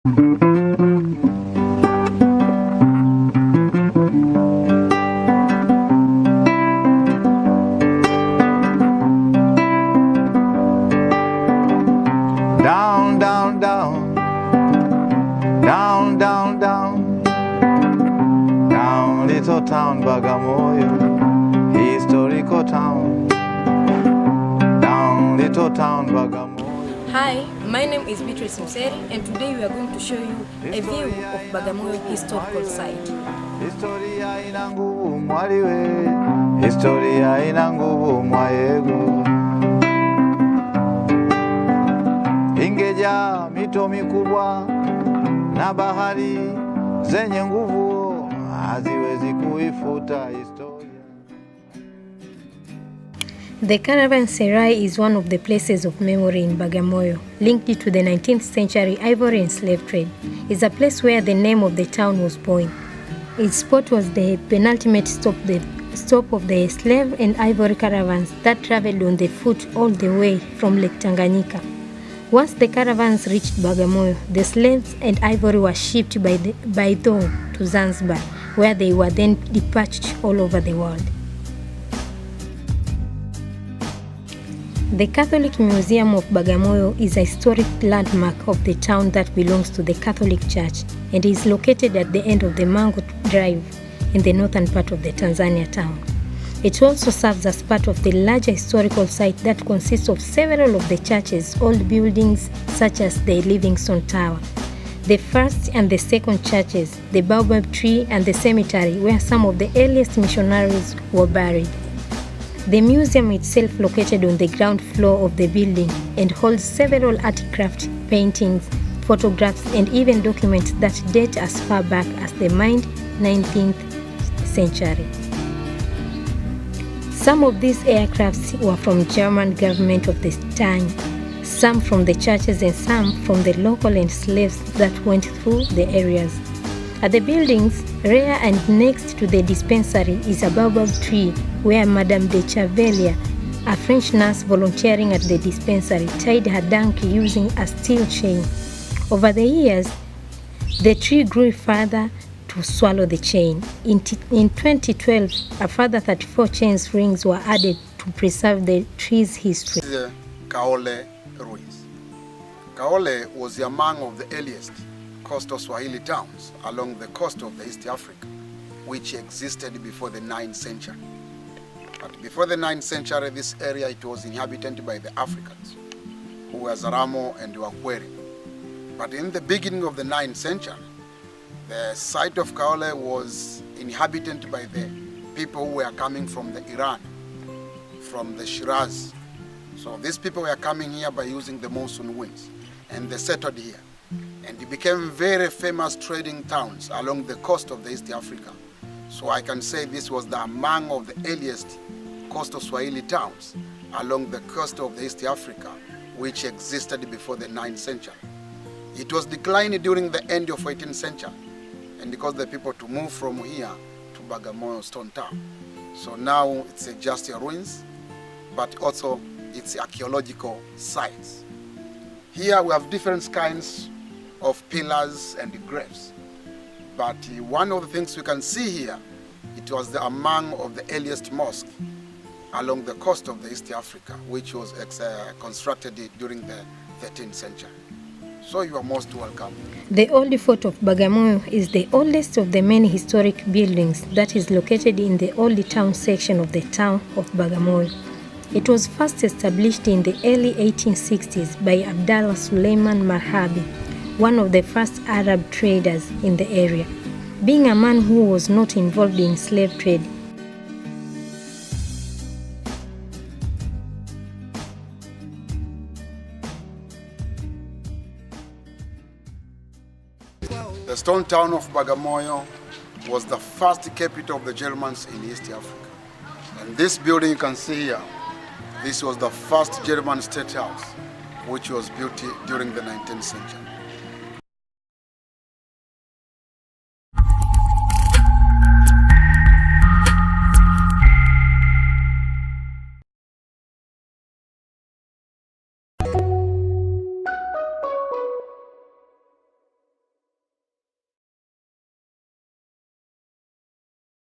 Down, down, down, down, down, down, down, little town Bagamoyo, historical town, down, little town Bagamoyo. Hi, my name is Vitali, and today we are going to show you a view of Bagamoyo historical site. Historia ina nguvu mwaliwe, historia ina nguvu mwayego. Ingeja mito mikubwa na bahari zenye nguvu haziwezi kuifuta historia. The caravanserai is one of the places of memory in Bagamoyo, linked to the 19th century ivory and slave trade. It's a place where the name of the town was born. Its spot was the penultimate stop of the slave and ivory caravans that traveled on the foot all the way from Lake Tanganyika. Once the caravans reached Bagamoyo, the slaves and ivory were shipped by them to Zanzibar, where they were then dispatched all over the world. The Catholic Museum of Bagamoyo is a historic landmark of the town that belongs to the Catholic Church and is located at the end of the Mango Drive in the northern part of the Tanzania town. It also serves as part of the larger historical site that consists of several of the church's old buildings, such as the Livingstone Tower, the first and the second churches, the baobab tree, and the cemetery where some of the earliest missionaries were buried. The museum itself, located on the ground floor of the building, and holds several artifacts, paintings, photographs, and even documents that date as far back as the mid-19th century. Some of these aircrafts were from German government of the time, some from the churches and some from the local slaves that went through the areas. At the buildings, rear and next to the dispensary is a baobab tree where Madame de Chavelier, a French nurse volunteering at the dispensary, tied her donkey using a steel chain. Over the years, the tree grew further to swallow the chain. In 2012, a further 34 chain rings were added to preserve the tree's history. This is the Kaole ruins. Kaole was among of the earliest coastal Swahili towns along the coast of the East Africa, which existed before the 9th century. But before the 9th century, this area it was inhabited by the Africans, who were Zaramo and Wakweri. But in the beginning of the 9th century, the site of Kaole was inhabited by the people who were coming from the Iran, from the Shiraz. So these people were coming here by using the monsoon winds, and they settled here. And it became very famous trading towns along the coast of the East Africa. So I can say this was among of the earliest coastal Swahili towns along the coast of the East Africa, which existed before the 9th century. It was declined during the end of 18th century, and because the people to move from here to Bagamoyo Stone Town. So now it's just a ruins, but also it's archaeological sites. Here we have different kinds of pillars and graves. But one of the things we can see here, it was among of the earliest mosques along the coast of the East Africa, which was constructed during the 13th century. So you are most welcome. The old fort of Bagamoyo is the oldest of the many historic buildings that is located in the old town section of the town of Bagamoyo. It was first established in the early 1860s by Abdallah Suleiman Marhabi, one of the first Arab traders in the area. Being a man who was not involved in slave trade, the stone town of Bagamoyo was the first capital of the Germans in East Africa. And this building you can see here, this was the first German state house which was built during the 19th century.